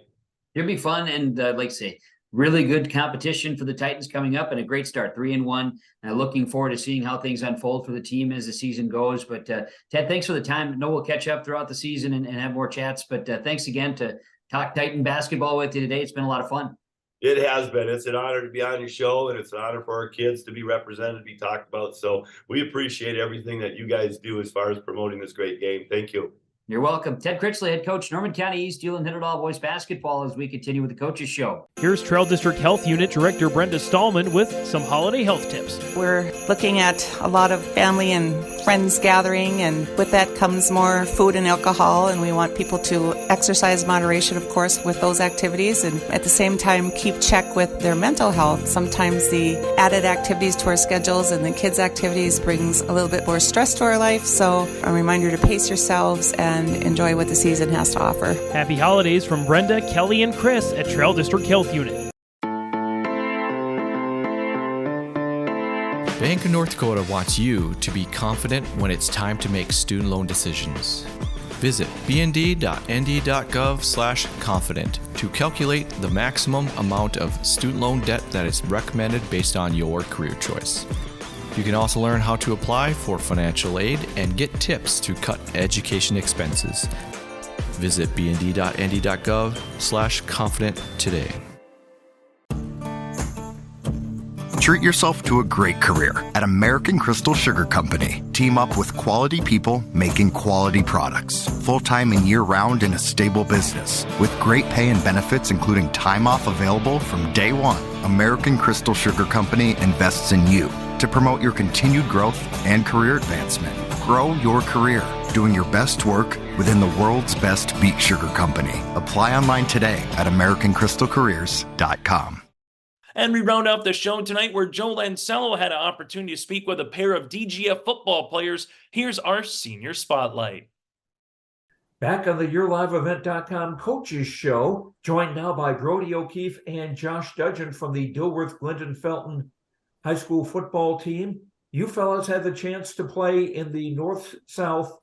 S10: It'll be fun, and like I say, really good competition for the Titans coming up, and a great start, 3-1. Looking forward to seeing how things unfold for the team as the season goes. But Ted, thanks for the time. I know we'll catch up throughout the season and have more chats. But thanks again to talk Titan basketball with you today. It's been a lot of fun.
S11: It has been. It's an honor to be on your show, and it's an honor for our kids to be represented, to be talked about. So we appreciate everything that you guys do as far as promoting this great game. Thank you.
S10: You're welcome. Ted Critchley, head coach, Norman County East Ulen-Hitterdal boys basketball, as we continue with the Coaches Show.
S4: Here's Trail District Health Unit Director Brenda Stallman with some holiday health tips.
S12: We're looking at a lot of family and friends gathering, and with that comes more food and alcohol, and we want people to exercise moderation, of course, with those activities, and at the same time keep check with their mental health. Sometimes the added activities to our schedules and the kids' activities brings a little bit more stress to our life, so a reminder to pace yourselves and enjoy what the season has to offer.
S4: Happy holidays from Brenda, Kelly, and Chris at Trail District Health Unit.
S13: Bank of North Dakota wants you to be confident when it's time to make student loan decisions. Visit bnd.nd.gov/confident to calculate the maximum amount of student loan debt that is recommended based on your career choice. You can also learn how to apply for financial aid and get tips to cut education expenses. Visit bnd.nd.gov/confident today.
S14: Treat yourself to a great career at American Crystal Sugar Company. Team up with quality people making quality products. Full-time and year-round in a stable business. With great pay and benefits including time off available from day one. American Crystal Sugar Company invests in you to promote your continued growth and career advancement. Grow your career doing your best work within the world's best beet sugar company. Apply online today at AmericanCrystalCareers.com.
S1: And we round out the show tonight where Joe Lancello had an opportunity to speak with a pair of DGF football players. Here's our senior spotlight.
S15: Back on the YourLiveEvent.com Coaches Show, joined now by Brody O'Keefe and Josh Dudgeon from the Dilworth-Glyndon-Felton high school football team. You fellas had the chance to play in the North-South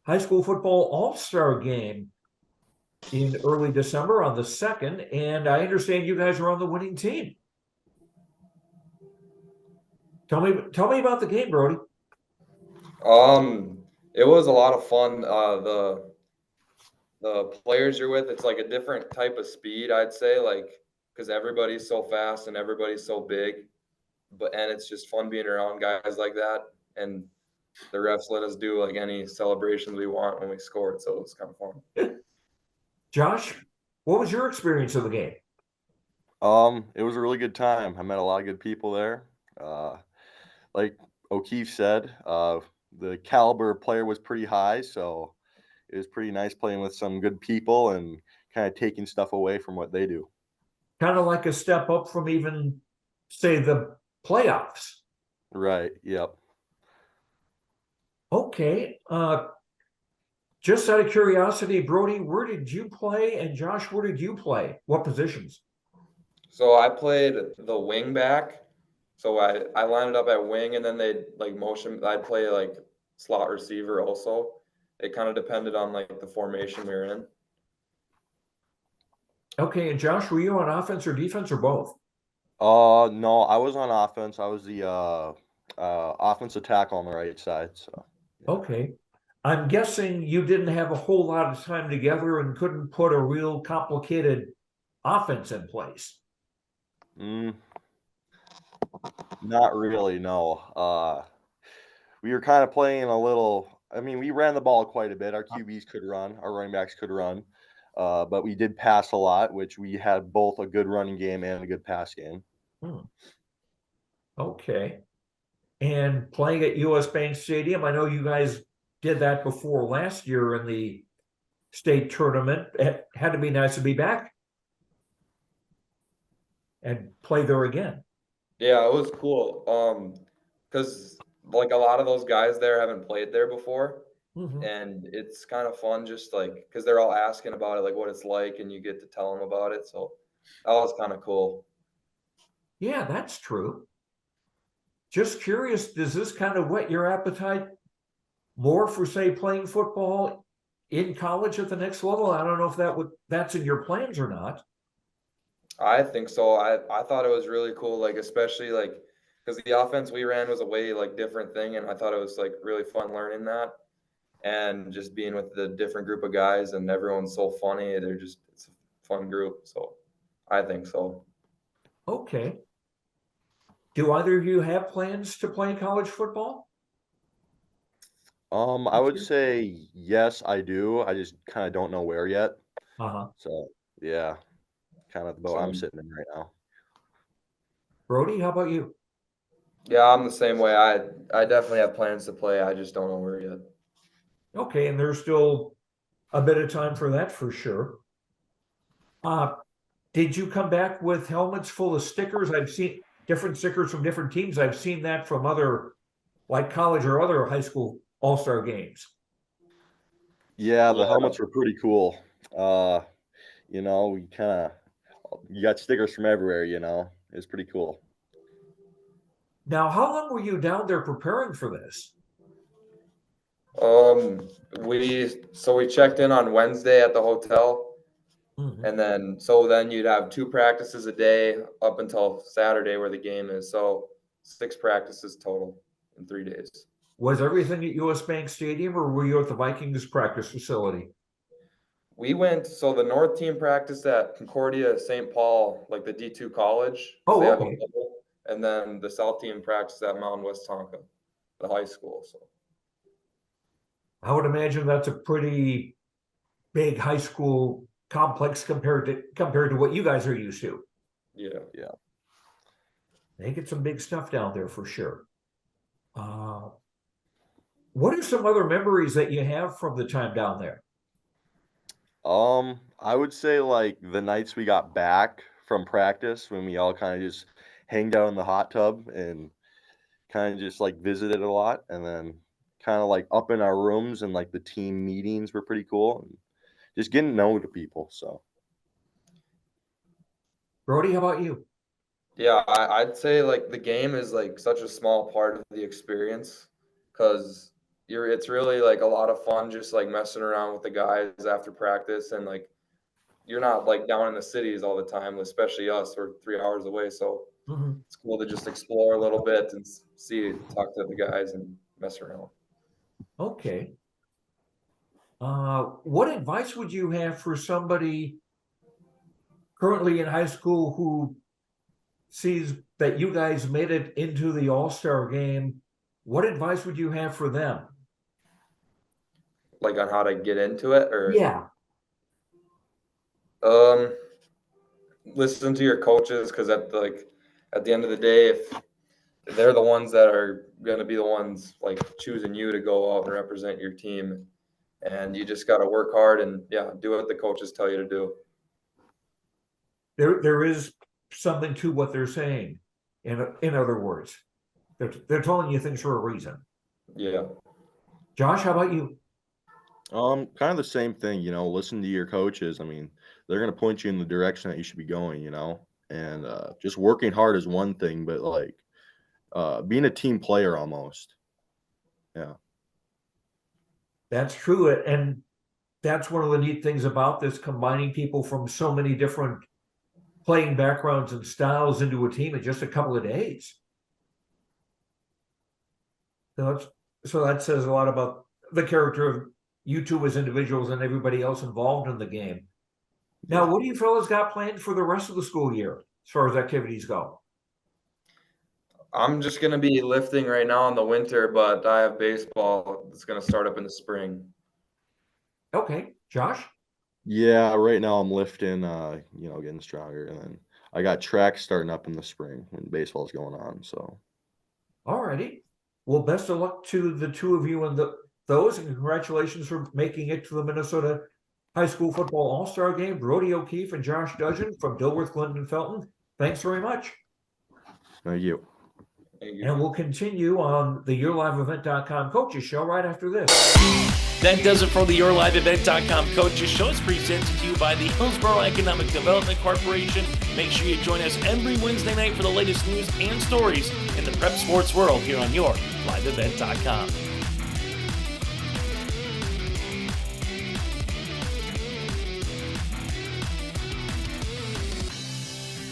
S15: high school football all-star game in early December on the 2nd, and I understand you guys are on the winning team. Tell me about the game, Brody.
S16: It was a lot of fun. The players you're with, it's like a different type of speed, I'd say, like, because everybody's so fast and everybody's so big, and it's just fun being around guys like that. And the refs let us do like any celebrations we want when we scored, so it was kind of fun.
S15: Josh, what was your experience of the game?
S17: It was a really good time. I met a lot of good people there. Like O'Keefe said, the caliber of player was pretty high, so it was pretty nice playing with some good people and kind of taking stuff away from what they do.
S15: Kind of like a step up from even, say, the playoffs.
S17: Right, yep.
S15: Okay. Just out of curiosity, Brody, where did you play? And Josh, where did you play? What positions?
S16: So I played the wing back. So I lined up at wing, and then they'd like motion. I'd play like slot receiver also. It kind of depended on like the formation we were in.
S15: Okay, and Josh, were you on offense or defense or both?
S17: No, I was on offense. I was the offensive tackle on the right side. So
S15: yeah. Okay. I'm guessing you didn't have a whole lot of time together and couldn't put a real complicated offense in place.
S17: Not really, no. We were kind of playing a little. I mean, we ran the ball quite a bit. Our QBs could run. Our running backs could run. But we did pass a lot, which we had both a good running game and a good pass game.
S15: Okay. And playing at US Bank Stadium, I know you guys did that before last year in the state tournament. It had to be nice to be back and play there again.
S16: Yeah, it was cool. Because like a lot of those guys there haven't played there before. And it's kind of fun just like because they're all asking about it, like what it's like, and you get to tell them about it. So that was kind of cool.
S15: Yeah, that's true. Just curious, does this kind of whet your appetite more for, say, playing football in college at the next level? I don't know if that's in your plans or not.
S16: I think so. I thought it was really cool, like especially like because the offense we ran was a way like different thing, and I thought it was like really fun learning that, and just being with the different group of guys, and everyone's so funny. It's a fun group, so I think so.
S15: Okay. Do either of you have plans to play college football?
S17: I would say yes, I do. I just kind of don't know where yet. So yeah, kind of the boat I'm sitting in right now.
S15: Brody, how about you?
S16: Yeah, I'm the same way. I definitely have plans to play. I just don't know where yet.
S15: Okay, and there's still a bit of time for that for sure. Did you come back with helmets full of stickers? I've seen different stickers from different teams. I've seen that from other, like college or other high school all-star games.
S17: Yeah, the helmets were pretty cool. You know, you got stickers from everywhere, you know. It's pretty cool.
S15: Now, how long were you down there preparing for this?
S16: We checked in on Wednesday at the hotel. And then you'd have 2 practices a day up until Saturday where the game is. So 6 practices total in 3 days.
S15: Was everything at US Bank Stadium, or were you at the Vikings practice facility?
S16: We went, so the North team practiced at Concordia St. Paul, like the D2 college.
S15: Oh,
S16: they
S15: okay.
S16: And then the South team practiced at Mountain West Tonka, the high school. So
S15: I would imagine that's a pretty big high school complex compared to what you guys are used to.
S16: Yeah.
S15: They get some big stuff down there for sure. What are some other memories that you have from the time down there?
S17: I would say like the nights we got back from practice when we all kind of just hanged out in the hot tub and kind of just like visited a lot, and then kind of like up in our rooms, and like the team meetings were pretty cool, and just getting to know the people. So
S15: Brody, how about you?
S16: Yeah, I'd say like the game is like such a small part of the experience, because it's really like a lot of fun just like messing around with the guys after practice, and like you're not like down in the cities all the time, especially us. We're 3 hours away, so it's cool to just explore a little bit and talk to the guys and mess around.
S15: Okay. What advice would you have for somebody currently in high school who sees that you guys made it into the All-Star game? What advice would you have for them?
S16: Like on how to get into it, or
S15: yeah.
S16: Listen to your coaches, because at the end of the day, if they're the ones that are going to be the ones like choosing you to go out and represent your team, and you just got to work hard and do what the coaches tell you to do.
S15: There is something to what they're saying. In other words, they're telling you things for a reason.
S16: Yeah.
S15: Josh, how about you?
S17: kind of the same thing, you know, listen to your coaches. I mean, they're going to point you in the direction that you should be going, you know, and just working hard is one thing, but like being a team player almost. Yeah.
S15: That's true. And that's one of the neat things about this, combining people from so many different playing backgrounds and styles into a team in just a couple of days. So that says a lot about the character of you two as individuals and everybody else involved in the game. Now, what do you fellas got planned for the rest of the school year as far as activities go?
S16: I'm just going to be lifting right now in the winter, but I have baseball that's going to start up in the spring.
S15: Okay. Josh?
S17: Yeah, right now I'm lifting, you know, getting stronger. And then I got track starting up in the spring when baseball's going on. So.
S15: All righty. Well, best of luck to the two of you and those, and congratulations for making it to the Minnesota High School Football All-Star Game. Brody O'Keefe and Josh Dudgeon from Dilworth-Glyndon-Felton. Thanks very much.
S17: Thank you.
S15: And we'll continue on the YourLiveEvent.com Coaches Show right after this.
S1: That does it for the YourLiveEvent.com Coaches Show. It's presented to you by the Hillsboro Economic Development Corporation. Make sure you join us every Wednesday night for the latest news and stories in the prep sports world here on YourLiveEvent.com.